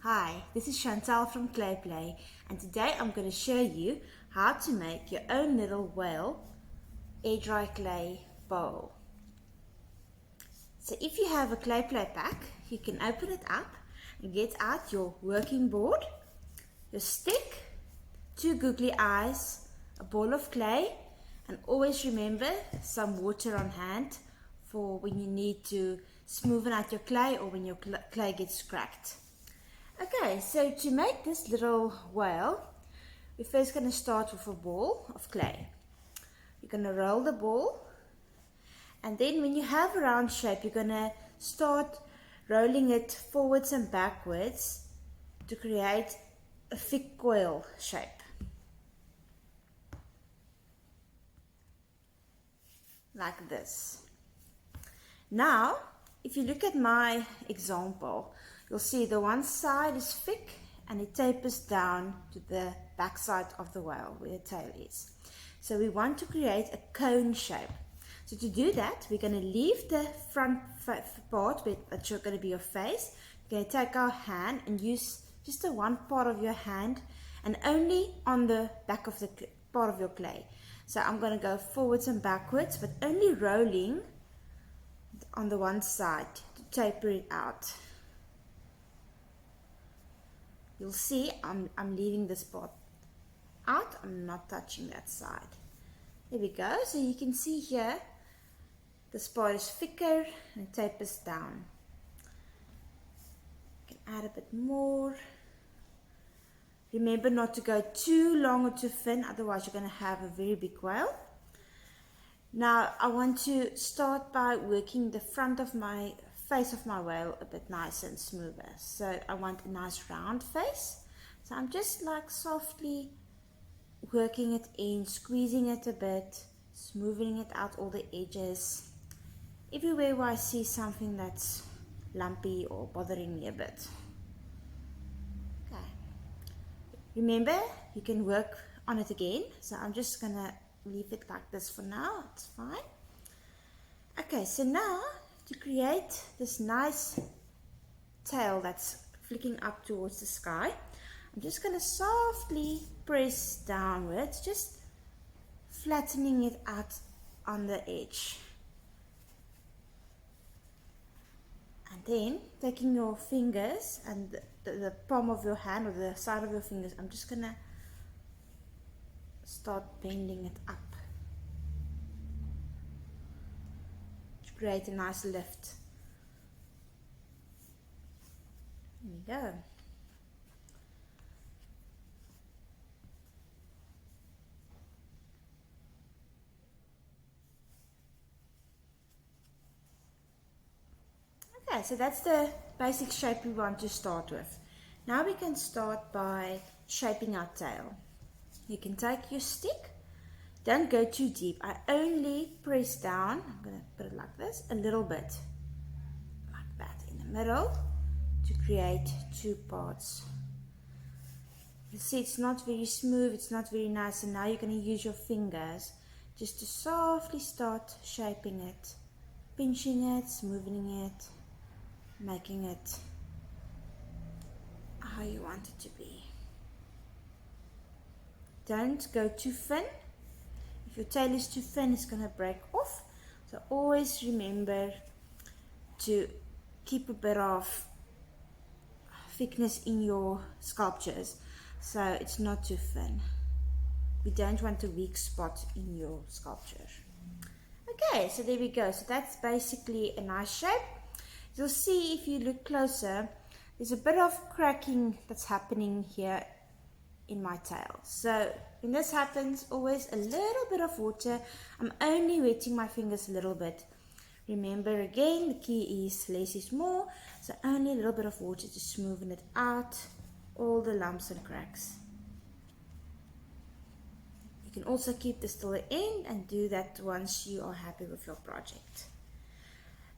Hi, this is Chantal from Clay Play, and today I'm going to show you how to make your own little whale air dry clay bowl. So if you have a Clay Play pack, you can open it up and get out your working board, your stick, 2 googly eyes, a ball of clay, and always remember some water on hand for when you need to smoothen out your clay or when your clay gets cracked. Okay, so to make this little whale, we're first going to start with a ball of clay. You're going to roll the ball, and then when you have a round shape, you're going to start rolling it forwards and backwards to create a thick coil shape. Like this. Now, if you look at my example, you'll see the one side is thick and it tapers down to the back side of the whale where the tail is. So we want to create a cone shape. So to do that, we're going to leave the front part, that's going to be your face. We're going to take our hand and use just the one part of your hand and only on the back of the part of your clay. So I'm going to go forwards and backwards, but only rolling on the one side to taper it out. You'll see I'm leaving this part out. I'm not touching that side. There we go. So you can see here this part is thicker and tapers down. You can add a bit more. Remember not to go too long or too thin, otherwise you're going to have a very big whale. Now I want to start by working the front of my face of my whale a bit nicer and smoother. So I want a nice round face. So I'm just like softly working it in, squeezing it a bit, smoothing it out all the edges. Everywhere where I see something that's lumpy or bothering me a bit. Okay. Remember, you can work on it again. So I'm just gonna leave it like this for now. It's fine. Okay, so now to create this nice tail that's flicking up towards the sky, I'm just going to softly press downwards, just flattening it out on the edge. And then taking your fingers and the palm of your hand or the side of your fingers, I'm just going to start bending it up to create a nice lift. There we go. Okay, so that's the basic shape we want to start with. Now we can start by shaping our tail. You can take your stick, don't go too deep. I only press down, I'm going to put it like this, a little bit, like that in the middle, to create 2 parts. You see it's not very smooth, it's not very nice, and now you're going to use your fingers just to softly start shaping it, pinching it, smoothing it, making it how you want it to be. Don't go too thin. If your tail is too thin, it's going to break off. So always remember to keep a bit of thickness in your sculptures so it's not too thin. We don't want a weak spot in your sculpture. Okay, so there we go. So that's basically a nice shape. You'll see if you look closer, there's a bit of cracking that's happening here in my tail. So when this happens, always a little bit of water. I'm only wetting my fingers a little bit. Remember again, the key is less is more. So only a little bit of water to smoothen it out, all the lumps and cracks. You can also keep this till the end and do that once you are happy with your project.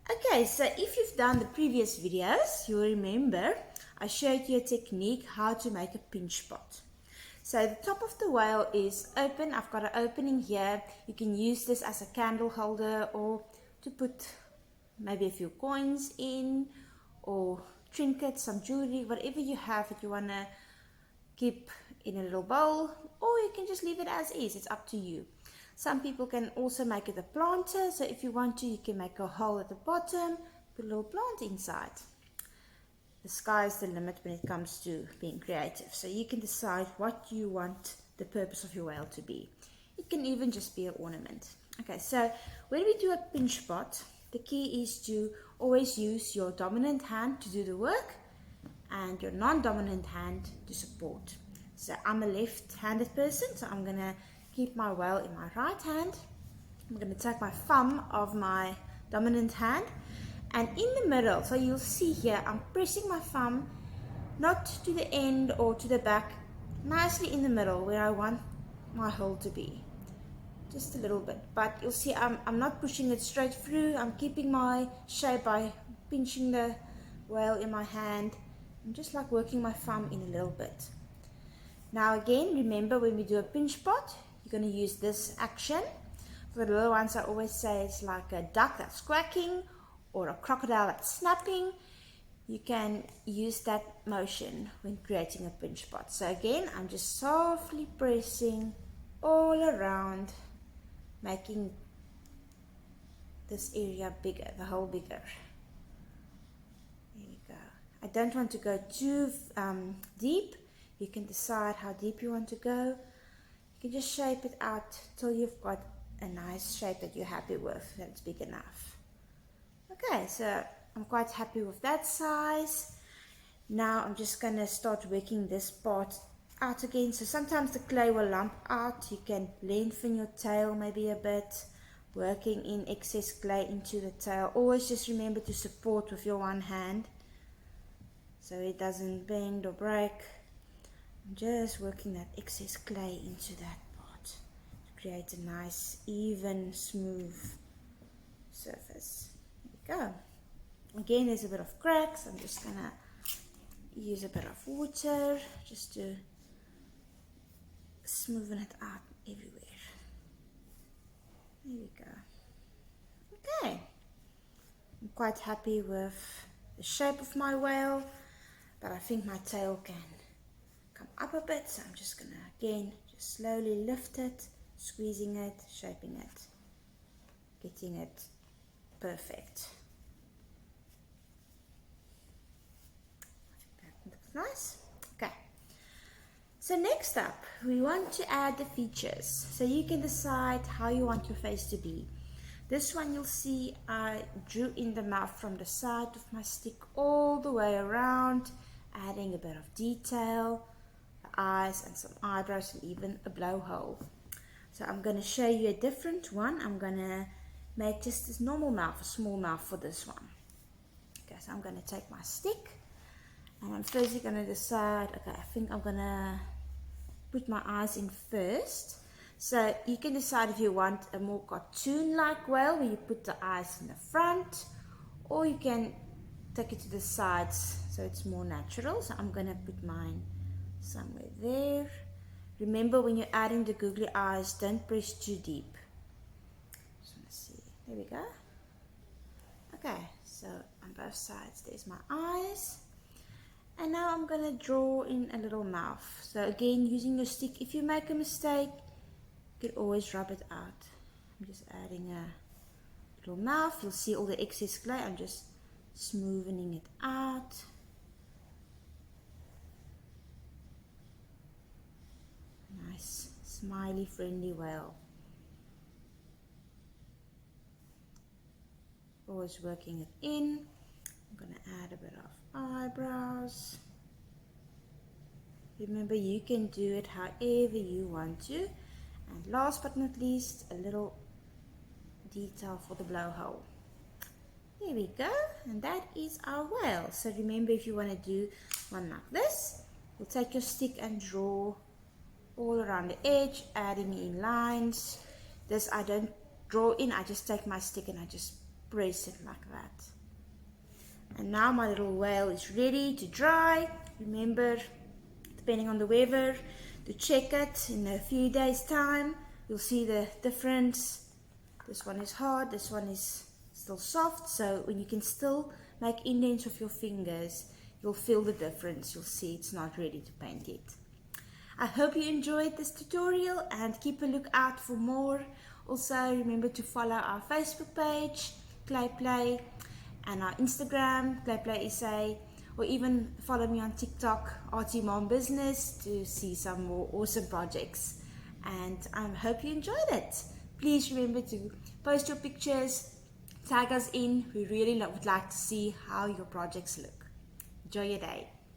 Okay, so if you've done the previous videos, you'll remember I showed you a technique how to make a pinch pot. So the top of the whale is open. I've got an opening here. You can use this as a candle holder or to put maybe a few coins in or trinkets, some jewelry, whatever you have that you want to keep in a little bowl, or you can just leave it as is. It's up to you. Some people can also make it a planter, so if you want to, you can make a hole at the bottom, put a little plant inside. The sky is the limit when it comes to being creative, so you can decide what you want the purpose of your whale to be. It can even just be an ornament. Okay, so when we do a pinch pot, the key is to always use your dominant hand to do the work and your non-dominant hand to support. So I'm a left-handed person, so I'm going to keep my whale in my right hand. I'm going to take my thumb of my dominant hand, and in the middle, so you'll see here, I'm pressing my thumb not to the end or to the back, nicely in the middle where I want my hole to be. Just a little bit, but you'll see I'm not pushing it straight through. I'm keeping my shape by pinching the whale in my hand. I'm just like working my thumb in a little bit. Now again, remember when we do a pinch pot, you're going to use this action. For the little ones, I always say it's like a duck that's quacking or a crocodile that's snapping. You can use that motion when creating a pinch pot. So again, I'm just softly pressing all around, making this area bigger, the hole bigger. There we go. I don't want to go too deep. You can decide how deep you want to go. You can just shape it out till you've got a nice shape that you're happy with, that it's big enough. Okay, so I'm quite happy with that size. Now I'm just going to start working this part out again. So sometimes the clay will lump out. You can lengthen your tail maybe a bit, working in excess clay into the tail. Always just remember to support with your one hand so it doesn't bend or break. I'm just working that excess clay into that part to create a nice, even, smooth surface. There we go. Again, there's a bit of cracks. I'm just gonna use a bit of water just to smoothen it out everywhere. There we go. Okay, I'm quite happy with the shape of my whale, but I think my tail can come up a bit, so I'm just gonna again just slowly lift it, squeezing it, shaping it, getting it perfect. Nice. Okay, so next up we want to add the features, so you can decide how you want your face to be. This one you'll see I drew in the mouth from the side of my stick all the way around, adding a bit of detail, the eyes and some eyebrows and even a blowhole. So I'm going to show you a different one. I'm going to make just this normal mouth, a small mouth for this one. Okay, so I'm going to take my stick and I'm firstly going to decide, okay, I think I'm going to put my eyes in first. So you can decide if you want a more cartoon-like whale where you put the eyes in the front, or you can take it to the sides so it's more natural. So I'm going to put mine somewhere there. Remember, when you're adding the googly eyes, don't press too deep. Just want to see. There we go. Okay, so on both sides there's my eyes. And now I'm going to draw in a little mouth. So again, using your stick, if you make a mistake, you can always rub it out. I'm just adding a little mouth. You'll see all the excess clay. I'm just smoothing it out. Nice, smiley, friendly whale. Always working it in. I'm going to add a bit of eyebrows. Remember, you can do it however you want to. And last but not least, a little detail for the blowhole. There we go, and that is our whale. So remember, if you want to do one like this, you'll take your stick and draw all around the edge, adding in lines. This I don't draw in, I just take my stick and I just press it like that. And now my little whale is ready to dry. Remember, depending on the weather, to check it in a few days time. You'll see the difference. This one is hard, this one is still soft, so when you can still make indents with your fingers, you'll feel the difference. You'll see it's not ready to paint yet. I hope you enjoyed this tutorial and keep a look out for more. Also remember to follow our Facebook page, Clay Play, and our Instagram, Clay Play SA, or even follow me on TikTok, Artie Mom Business, to see some more awesome projects. And I hope you enjoyed it. Please remember to post your pictures, tag us in. We really would like to see how your projects look. Enjoy your day.